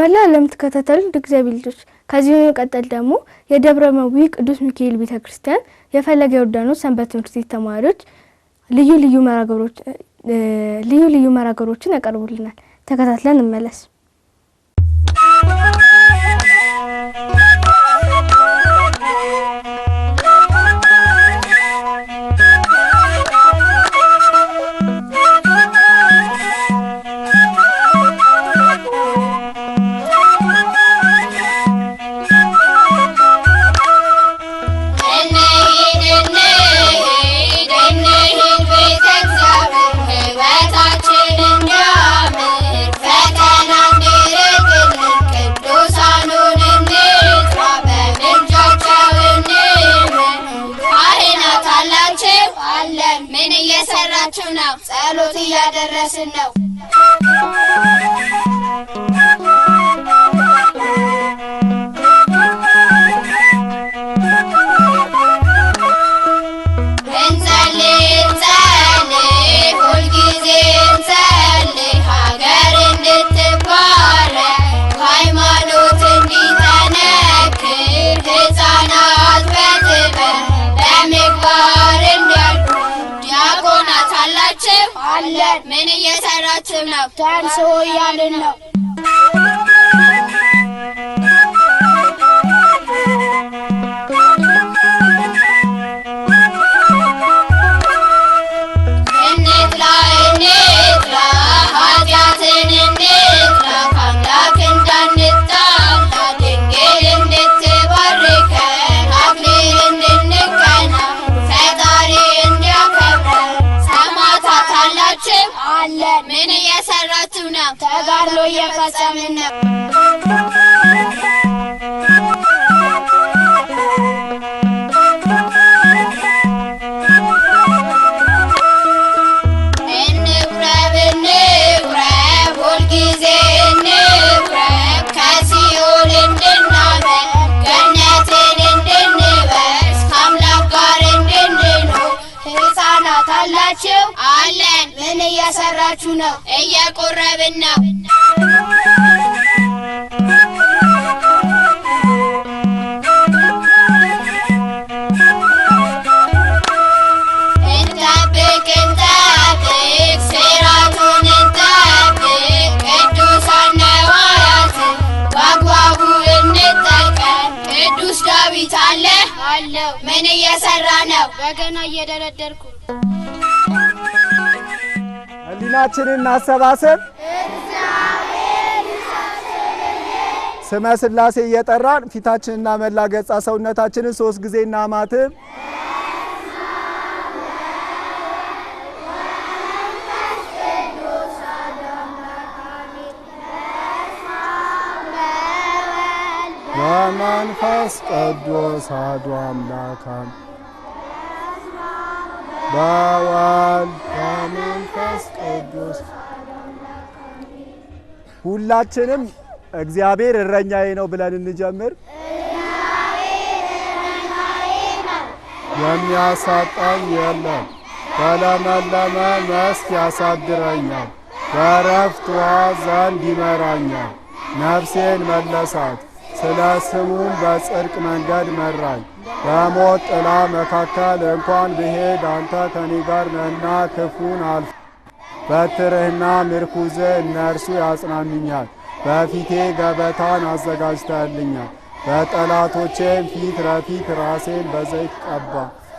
በመላ ለምትከታተሉ እግዚአብሔር ልጆች ከዚህ በመቀጠል ደግሞ የደብረ መዊ ቅዱስ ሚካኤል ቤተክርስቲያን የፈለገ ዮርዳኖስ ሰንበት ትምህርት ቤት ተማሪዎች ልዩ ልዩ መራገሮችን ያቀርቡልናል። ተከታትለን እንመለስ። ጸሎት እያደረስን ነው። ምን እየሰራችሁ ነው? ታንሶ ያልን ነው። ምን እየሰራችሁ ነው? ተጋድሎ እየፈጸምን ነው። እንቁረብ ሁልጊዜ እንቁረብ ከሲኦል እንድናመልጥ ገነትን እንድንወርስ ከአምላክ ጋር እንድንኖር ሕፃናት አላችሁ? አለን። ምን እየሰራችሁ ነው? እየቆረብን ነው። እንጠብቅ ሥርዓቱን እንጠብቅ ቅዱሳን ነዋያትን በአግባቡ እንጠቀም። ቅዱስ ዳዊት አለ አለው። ምን እየሰራ ነው? በገና እየደረደርኩ። ህሊናችንን እናሰባሰብ። ስመ ሥላሴ እየጠራን ፊታችንና መላ ገጻ ሰውነታችንን 3 ጊዜ እናማትብ። በመንፈስ ቅዱስ አሐዱ አምላክ በወልድ በመንፈስ ቅዱስ። ሁላችንም እግዚአብሔር እረኛዬ ነው ብለን እንጀምር። የሚያሳጣኝ የለም፣ በለመለመ መስክ ያሳድረኛል፣ በዕረፍት ውኃ ዘንድ ይመራኛል። ነፍሴን መለሳት፣ ስለ ስሙም በጽድቅ መንገድ መራኝ። በሞት ጥላ መካከል እንኳን ብሄድ አንተ ከኔ ጋር ነህና ክፉን አልፍ። በትርህና ምርኩዝህ እነርሱ ያጽናኑኛል። በፊቴ ገበታን አዘጋጅተህልኛል፣ በጠላቶቼም ፊት ለፊት ራሴን በዘይት ቀባ።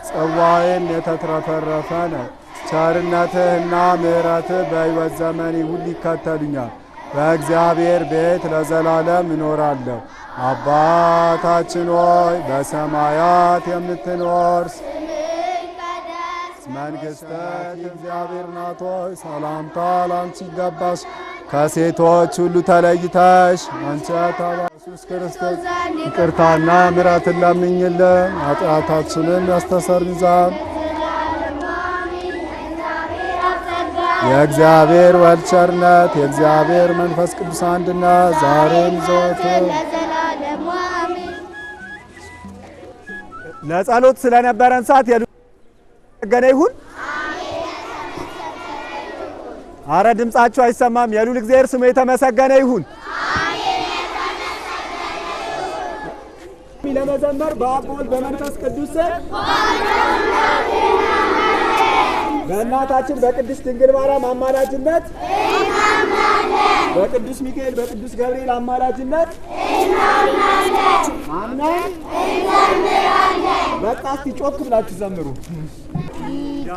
ጽዋዬም የተትረፈረፈ ነው። ቸርነትህና ምሕረትህ በሕይወት ዘመኔ ሁሉ ይከተሉኛል። በእግዚአብሔር ቤት ለዘላለም እኖራለሁ። አባታችን ሆይ በሰማያት የምትኖር መንግሥትህ እግዚአብሔር ናት ሆይ ሰላምታ ላንቺ ይገባሽ። ከሴቶች ሁሉ ተለይተሽ አንቺ የተባረክሽ ኢየሱስ ክርስቶስ ይቅርታና ምሕረትን ለምኝልን ኃጢአታችንን ያስተሰርይ ዘንድ የእግዚአብሔር ወልድ ቸርነት የእግዚአብሔር መንፈስ ቅዱስ አንድነት ዛሬም ዘወትር ለጸሎት ስለነበረን ሰዓት የተመሰገነ ይሁን። አረ ድምጻችሁ አይሰማም። የሉል እግዚአብሔር ስሙ የተመሰገነ ይሁን። ለመዘመር በአብ በወልድ በመንፈስ ቅዱስ በእናታችን በቅድስት ድንግል ማርያም አማላጅነት በቅዱስ ሚካኤል በቅዱስ ገብርኤል አማላጅነት አምነን በቃ እስቲ ጮክ ብላችሁ ዘምሩ። Yeah!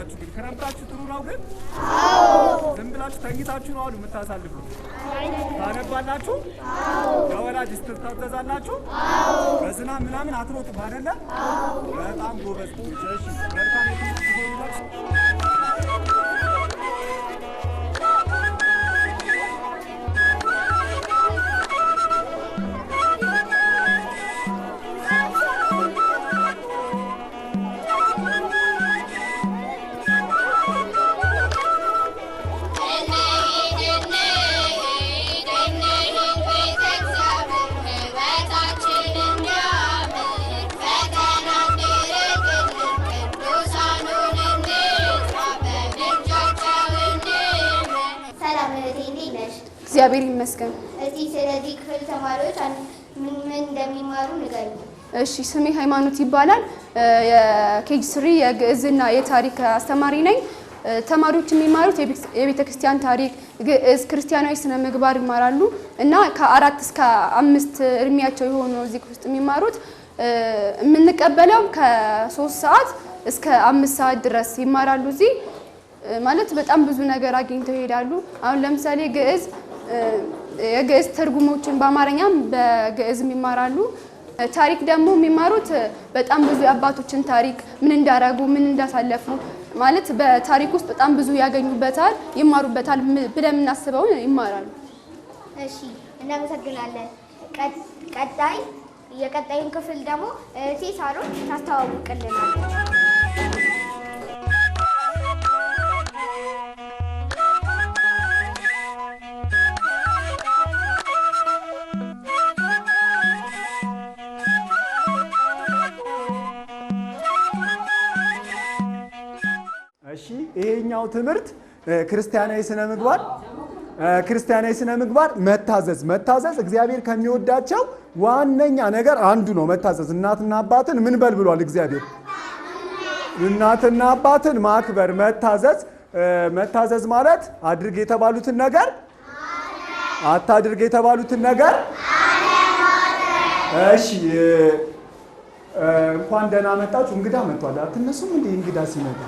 ናችሁ? ግን ክረምታችሁ ጥሩ ነው ግን? አዎ። ዝም ብላችሁ ተኝታችሁ ነው አሉ የምታሳልፉት? ታነባላችሁ? አዎ። ለወላጅ ትታዘዛላችሁ? አዎ። በዝናብ ምናምን አትሮጡም አይደለ? አዎ። በጣም ጎበዝ ልጆች። እሺ መልካም እግዚአብሔር ይመስገን። እስቲ ስለዚህ ክፍል ተማሪዎች ምን እንደሚማሩ ንገሩኝ። እሺ ስሜ ሃይማኖት ይባላል። የኬጂ 3 የግዕዝና የታሪክ አስተማሪ ነኝ። ተማሪዎች የሚማሩት የቤተ ክርስቲያን ታሪክ፣ ግዕዝ፣ ክርስቲያናዊ ስነ ምግባር ይማራሉ እና ከ4 እስከ 5 እድሜያቸው የሆኑ እዚህ ውስጥ የሚማሩት የምንቀበለው ከ3 ሰዓት እስከ 5 ሰዓት ድረስ ይማራሉ። እዚህ ማለት በጣም ብዙ ነገር አግኝተው ይሄዳሉ። አሁን ለምሳሌ ግዕዝ የግዕዝ ትርጉሞችን በአማርኛም በግዕዝም ይማራሉ። ታሪክ ደግሞ የሚማሩት በጣም ብዙ የአባቶችን ታሪክ ምን እንዳረጉ ምን እንዳሳለፉ ማለት በታሪክ ውስጥ በጣም ብዙ ያገኙበታል፣ ይማሩበታል ብለን የምናስበውን ይማራሉ። እሺ እናመሰግናለን። የቀጣዩን ክፍል ደግሞ እህቴ ሳሮን ታስተዋውቅልናለች። ይሄኛው ትምህርት ክርስቲያናዊ ስነ ምግባር መታዘዝ እግዚአብሔር ከሚወዳቸው ዋነኛ ነገር አንዱ ነው። መታዘዝ እናትና አባትን ምን በል ብሏል እግዚአብሔር? እናትና አባትን ማክበር። መታዘዝ ማለት አድርግ የተባሉትን ነገር አታድርግ የተባሉትን ነገር። እሺ እንኳን ደህና መጣችሁ። እንግዳ መጥቷል። አትነሱም እንዴ? እንግዳ ሲመጣ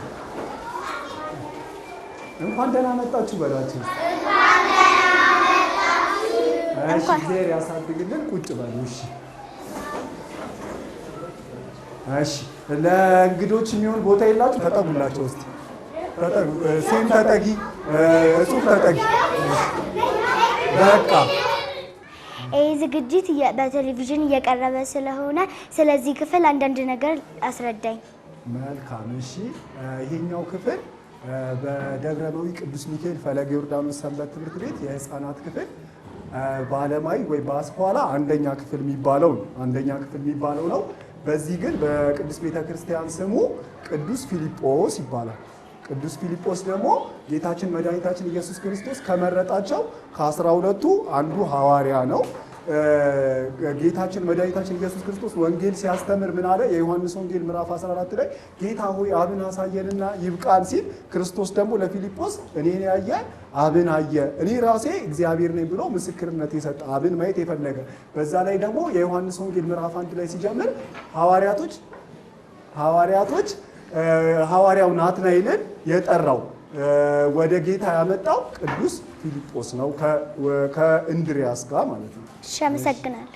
እንኳን ደህና መጣችሁ በላችሁ። እሺ እግዚአብሔር ያሳድግልን። ቁጭ በሉ። እሺ ለእንግዶች የሚሆን ቦታ የላችሁ? ተጠጉላቸው እስቲ። ሴም ተጠጊ፣ እጹብ ተጠጊ። በቃ ይህ ዝግጅት በቴሌቪዥን እየቀረበ ስለሆነ ስለዚህ ክፍል አንዳንድ ነገር አስረዳኝ። መልካም። እሺ ይሄኛው ክፍል በደብረመዊ ቅዱስ ሚካኤል ፈለገ ዮርዳኖስ ሰንበት ትምህርት ቤት የህፃናት ክፍል በዓለማዊ ወይ በአስኳላ አንደኛ ክፍል የሚባለው ነው። በዚህ ግን በቅዱስ ቤተክርስቲያን ስሙ ቅዱስ ፊልጶስ ይባላል። ቅዱስ ፊልጶስ ደግሞ ጌታችን መድኃኒታችን ኢየሱስ ክርስቶስ ከመረጣቸው ከ12ቱ አንዱ ሐዋርያ ነው። ጌታችን መድኃኒታችን ኢየሱስ ክርስቶስ ወንጌል ሲያስተምር ምን አለ? የዮሐንስ ወንጌል ምዕራፍ 14 ላይ ጌታ ሆይ አብን አሳየንና ይብቃን ሲል፣ ክርስቶስ ደግሞ ለፊልጶስ እኔን ያየ አብን አየ፣ እኔ ራሴ እግዚአብሔር ነኝ ብሎ ምስክርነት የሰጠ አብን ማየት የፈለገ። በዛ ላይ ደግሞ የዮሐንስ ወንጌል ምዕራፍ 1 ላይ ሲጀምር ሐዋርያቶች ሐዋርያው ናትናኤልን የጠራው ወደ ጌታ ያመጣው ቅዱስ ፊልጶስ ነው፣ ከእንድሪያስ ጋር ማለት ነው። እሺ አመሰግናለሁ።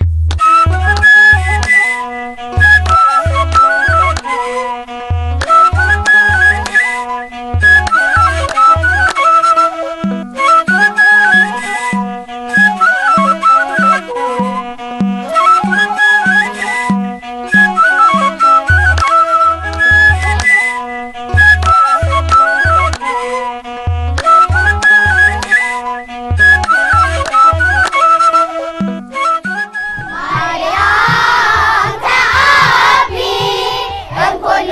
ማርያም ተአቢ እምኩሉ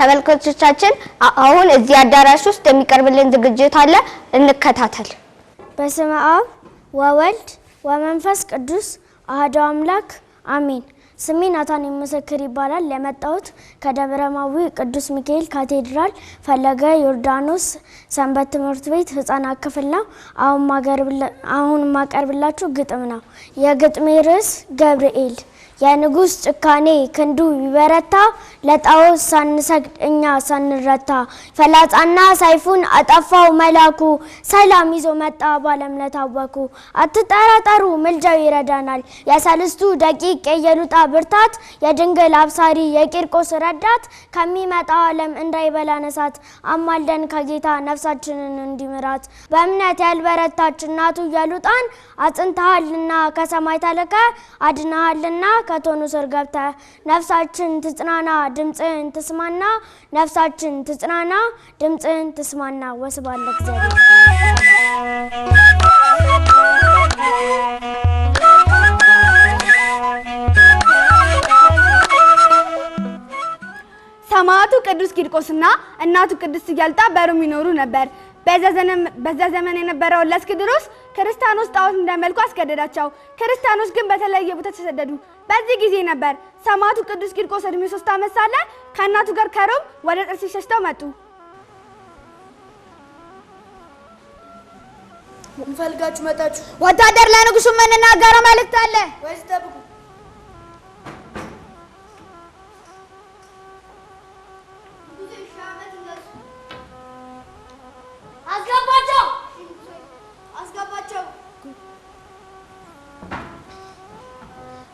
ተመልካቾቻችን አሁን እዚህ አዳራሽ ውስጥ የሚቀርብልን ዝግጅት አለ፣ እንከታተል። በስመ አብ ወወልድ ወመንፈስ ቅዱስ አሐዱ አምላክ አሜን። ስሜ ናታን ምስክር ይባላል። የመጣሁት ከደብረማዊ ቅዱስ ሚካኤል ካቴድራል ፈለገ ዮርዳኖስ ሰንበት ትምህርት ቤት ህፃናት ክፍል ነው። አሁን ማቀርብላችሁ ግጥም ነው። የግጥሜ ርዕስ ገብርኤል። የንጉስ ጭካኔ ክንዱ ይበረታ፣ ለጣዖት ሳንሰግድ እኛ ሳንረታ። ፈላጻና ሰይፉን አጠፋው መላኩ፣ ሰላም ይዞ መጣ ባለም ለታወኩ። አትጠራጠሩ ምልጃው ይረዳናል፣ የሰልስቱ ደቂቅ የየሉጣ ብርታት። የድንግል አብሳሪ የቂርቆስ ረዳት፣ ከሚመጣው ዓለም እንዳይበላን እሳት። አማልደን ከጌታ ነፍሳችንን እንዲምራት፣ በእምነት ያልበረታች እናቱ የሉጣን። አጽንተሃልና ከሰማይ ተልከ አድነሃልና ከቶኑ ስር ገብተ። ነፍሳችን ትጽናና ድምጽን ትስማና፣ ነፍሳችን ትጽናና ድምጽን ትስማና። ወስብሐት ለእግዚአብሔር። ሰማዕቱ ቅዱስ ቂርቆስና እናቱ ቅድስት ኢያሉጣ በሮም ይኖሩ ነበር። በዛ ዘመን የነበረው ለእስክንድሮስ ክርስቲያኖስ ጣዖት እንዳይመልኩ አስገደዳቸው። ክርስቲያኖስ ግን በተለየ ቦታ ተሰደዱ። በዚህ ጊዜ ነበር ሰማዕቱ ቅዱስ ቂርቆስ እድሜው 3 ዓመት ሳለ ከእናቱ ጋር ከሮም ወደ ጥርሲስ ሸሽተው መጡ። እንፈልጋችሁ መጣችሁ። ወታደር ለንጉሱ የምንናገረው መልእክት አለ። ወይስ ጠብቁ።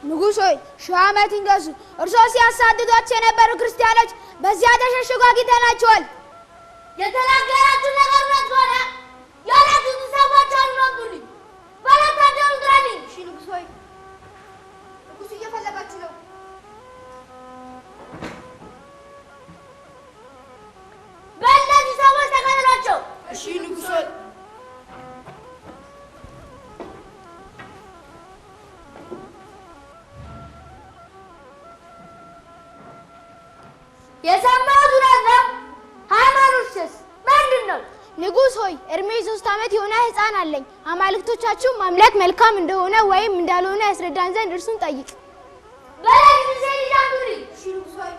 ንጉሥ ሆይ 1000 ዓመት ይንገሱ። እርስዎ ሲያሳድዷቸው የነበሩ ክርስቲያኖች በዚያ ተሸሽገው አግኝተናቸዋል። የተናገራችሁ ነገር እውነት ከሆነ ያላችሁትን ሰዎቻችሁን አምጡልኝ። ባለወታደሩ ጥራልኝ። እሺ ንጉሥ ሆይ። ንጉሡ እየፈለጋችሁ ነው። በእነዚህ ሰዎች ተከተሏቸው። እሺ ንጉሥ ሆይ። የሰማሁት እውነት ነው። ሃይማኖትስ ምንድን ነው? ንጉሥ ሆይ እድሜ 3 ዓመት የሆነ ሕፃን አለኝ። አማልክቶቻችሁ ማምለክ መልካም እንደሆነ ወይም እንዳልሆነ ያስረዳን ዘንድ እርሱን ጠይቅ። በለኝ ጊዜ ይላኩልኝ። እሺ ንጉሥ ሆይ።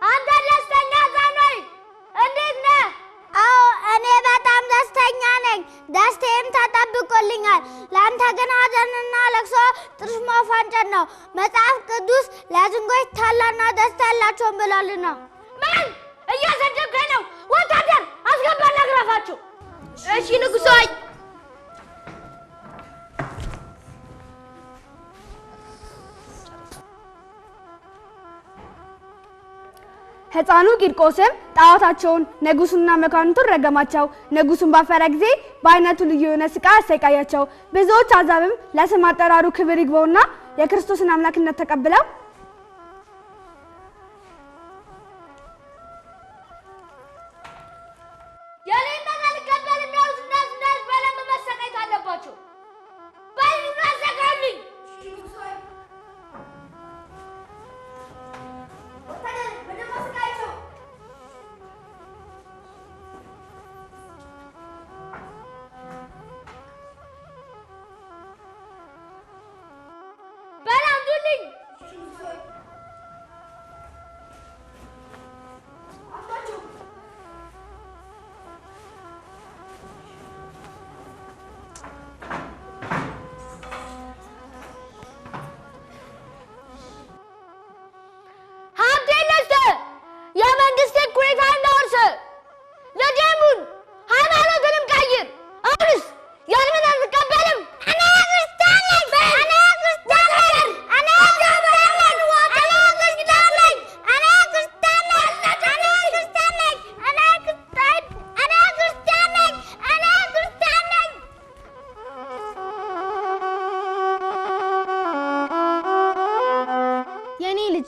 አንተ ደስተኛ ነህ? እንዴት ነህ? አዎ እኔ በጣም ደስተኛ ነኝ። ደስታዬም ተጠብቆልኛል። ለአንተ ግን ሐዘንና ለቅሶ ጥርስ ማፋንጨት ነው። መጽሐፍ ቅዱስ ለዝንጎች ታላና ደስታ ያላቸውን ብሏልና። ምን እያሰደብከኝ ነው? ወታደር አስገባና ግረፋቸው። እሺ ንጉሥ ሆይ። ሕፃኑ ቂርቆስም ጣዖታቸውን ንጉሱና መኳንንቱን ረገማቸው። ንጉሱን ባፈረ ጊዜ በአይነቱ ልዩ የሆነ ስቃይ አሰቃያቸው። ብዙዎች አሕዛብም ለስም አጠራሩ ክብር ይግባውና የክርስቶስን አምላክነት ተቀብለው የሌለን አልቀበልም ያሉት እነዚህ በደንብ መሰቃየት አለባቸው። በይኑና አዘጋጁልኝ። በላምዱልኝ።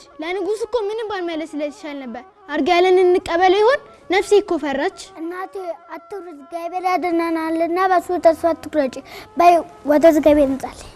ልጅ ለንጉስ እኮ ምንም ባልመለስለት ይሻል ነበር። አርጋ ያለን እንቀበለው ይሆን? ነፍሴ እኮ ፈራች። እናቴ አትውረድ፣ እግዚአብሔር ያድነናልና በሱ ተስፋ አትቁረጪ። በይ ወደ እግዚአብሔር እንጸልይ።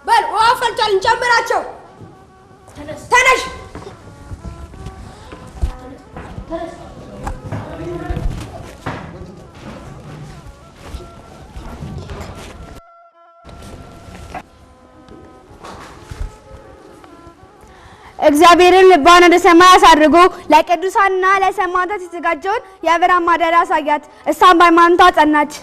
በል ውሃ ፈልቷል፣ እንጨምራቸው። ተነሽ። እግዚአብሔርን ልቧን ወደ ሰማይ አሳድርጎ ለቅዱሳንና ለሰማዕታት የተዘጋጀውን የአብርሃም ማደሪያ አሳያት። እሷም በሃይማኖቷ ጸናች።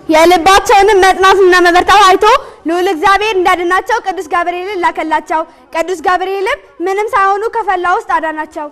የልባቸውንም መጽናትና መበርታት አይቶ ልዑል እግዚአብሔር እንዳድናቸው ቅዱስ ገብርኤልን ላከላቸው። ቅዱስ ገብርኤልም ምንም ሳይሆኑ ከፈላ ውስጥ አዳናቸው።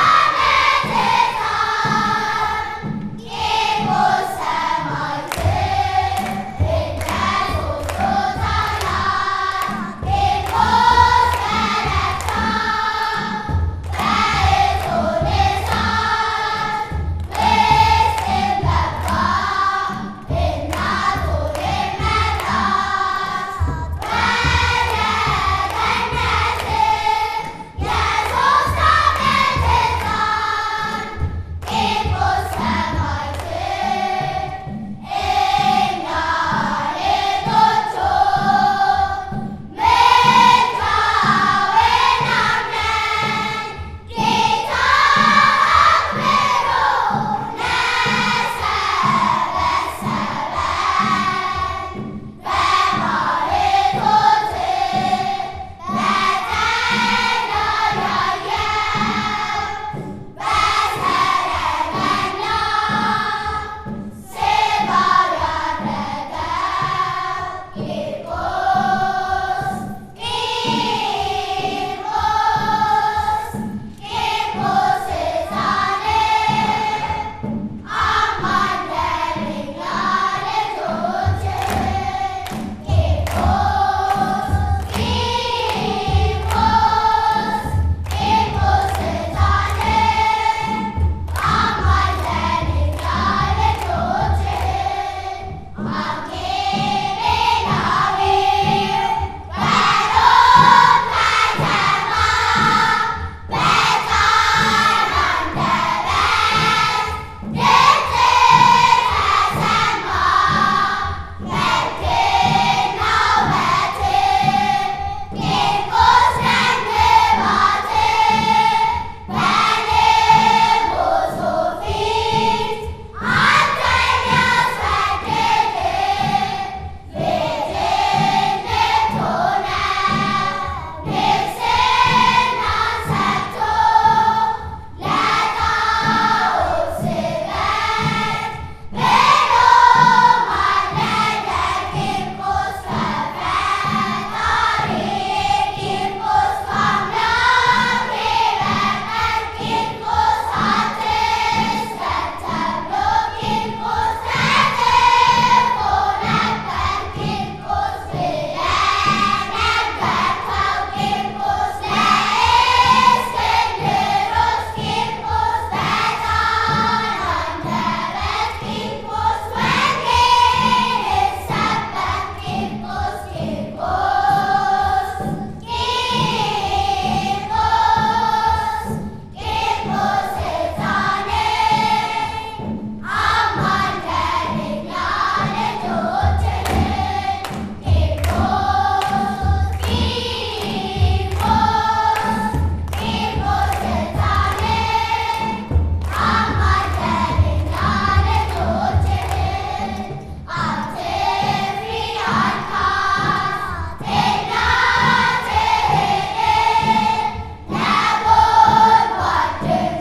Amen.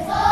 So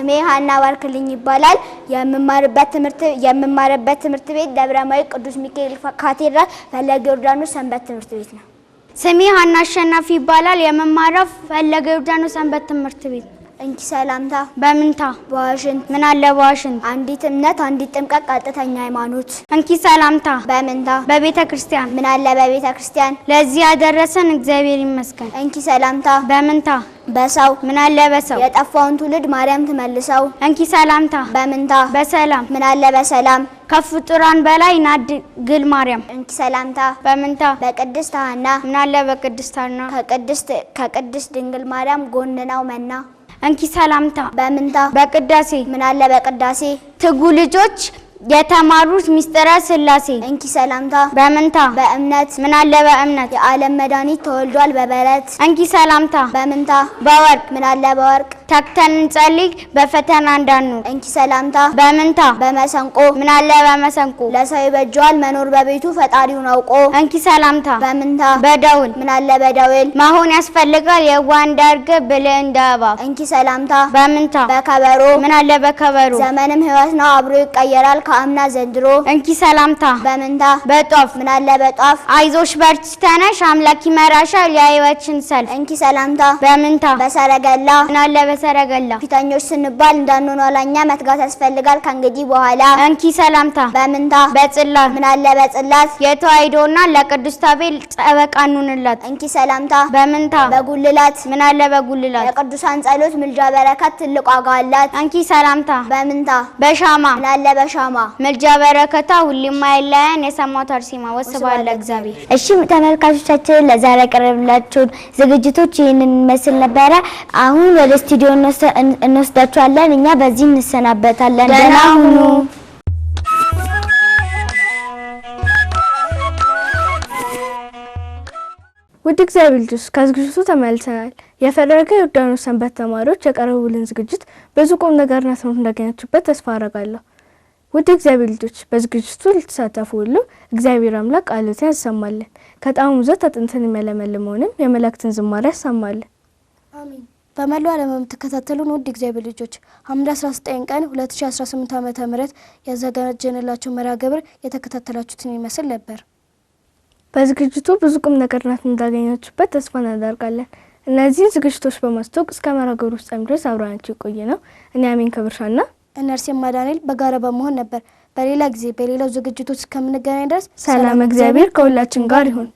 ስሜ ሀና ዋርክልኝ ይባላል። የምማርበት ትምህርት ቤት ደብረማዊ ቅዱስ ሚካኤል ካቴድራል ፈለገ ዮርዳኖስ ሰንበት ትምህርት ቤት ነው። ስሜ ሀና አሸናፊ ይባላል። የምማረው ፈለገ ዮርዳኖስ ሰንበት ትምህርት ቤት። እንኪ ሰላምታ በምንታ በዋሽንት ምን አለ በዋሽንት አንዲት እምነት አንዲት ጥምቀት ቀጥተኛ ሃይማኖት። እንኪ ሰላምታ በምንታ በቤተ ክርስቲያን ምን አለ በቤተ ክርስቲያን ለዚህ ያደረሰን እግዚአብሔር ይመስገን። እንኪ ሰላምታ በምንታ በሰው ምን አለ በሰው የጠፋውን ትውልድ ማርያም ትመልሰው። እንኪ ሰላምታ በምንታ በሰላም ምን አለ በሰላም ከፍጡራን በላይ ናት ድንግል ማርያም። እንኪ ሰላምታ በምንታ በቅድስት ሐና ምን አለ በቅድስት ሐና ከቅድስት ድንግል ማርያም ጎን ነው መና። እንኪ ሰላምታ በምንታ በቅዳሴ ምን አለ በቅዳሴ ትጉ ልጆች የተማሩት ሚስጥረ ሥላሴ። እንኪ ሰላምታ በምንታ በእምነት ምን አለ በእምነት የዓለም መድኃኒት ተወልዷል በበረት። እንኪ ሰላምታ በምንታ በወርቅ ምን አለ በወርቅ ተግተን እንጸልይ በፈተና እንዳንኖር። እንኪ ሰላምታ በምንታ በመሰንቆ ምን አለ በመሰንቆ ለሰው ይበጀዋል መኖር በቤቱ ፈጣሪውን አውቆ። እንኪ ሰላምታ በምንታ በደውል ምን አለ በደውል መሆን ያስፈልጋል የዋህ እንደ እርግብ ብልህ እንደ እባብ። እንኪ ሰላምታ በምንታ በከበሮ ምን አለ በከበሮ ዘመንም ሕይወት ነው አብሮ ይቀየራል ከአምና ዘንድሮ። እንኪ ሰላምታ በምንታ በጧፍ ምን አለ በጧፍ አይዞሽ በርቺ ተነሽ አምላክ ይመራሻል የሕይወትሽን ሰልፍ። እንኪ ሰላምታ በምንታ በሰረገላ ምን አለ በሰረገላ ፊተኞች ስንባል እንዳንሆን ኋላኛ መትጋት ያስፈልጋል ከእንግዲህ በኋላ። እንኪ ሰላምታ በምንታ በጽላት ምን አለ በጽላት የተዋሕዶና ለቅዱስ ታቤል ጠበቃ እንሁንላት። እንኪ ሰላምታ በምንታ በጉልላት ምን አለ በጉልላት የቅዱሳን ጸሎት ምልጃ በረከት ትልቅ ዋጋ አላት። እንኪ ሰላምታ በምንታ በሻማ ምን አለ በሻማ ምልጃ በረከታ ሁሌም አይለየን የሰማዕቱ አርሴማ ወስብሐት ለእግዚአብሔር። እሺ ተመልካቾቻችን ለዛሬ ያቀረብላችሁ ዝግጅቶች ይህንን መስል ነበረ። አሁን ወደ ስቱዲዮ እንወስዳችኋለን። እኛ በዚህ እንሰናበታለን። ደህና ሁኑ። ውድ እግዚአብሔር ልጆች ከዝግጅቱ ተመልሰናል። የፈለገ ዮርዳኖስ ሰንበት ተማሪዎች ያቀረቡልን ዝግጅት ብዙ ቁም ነገርና ትምህርት እንዳገኛችሁበት ተስፋ አደርጋለሁ። ውድ እግዚአብሔር ልጆች በዝግጅቱ ልትሳተፉ ሁሉ እግዚአብሔር አምላክ ቃሎትን ያሰማልን፣ ከጣዕሙ ይዘት አጥንትን የሚያለመልመውንም የመላእክትን ዝማሬ ያሰማልን። አሜን። በመላው ዓለም የምትከታተሉን ውድ እግዚአብሔር ልጆች ሐምሌ 19 ቀን 2018 ዓ.ም ያዘጋጀንላችሁ መርሃ ግብር የተከታተላችሁትን ይመስል ነበር። በዝግጅቱ ብዙ ቁም ነገርና እንዳገኛችሁበት ተስፋ እናደርጋለን። እነዚህን ዝግጅቶች በማስተዋወቅ እስከ መርሃ ግብሩ ፍጻሜ ድረስ አብረናችሁ የቆየ ነው እኔ አሜን ክብርሻና እነርሴም ማዳንኤል በጋራ በመሆን ነበር። በሌላ ጊዜ በሌላው ዝግጅቶች እስከምንገናኝ ድረስ ሰላም እግዚአብሔር ከሁላችን ጋር ይሁን።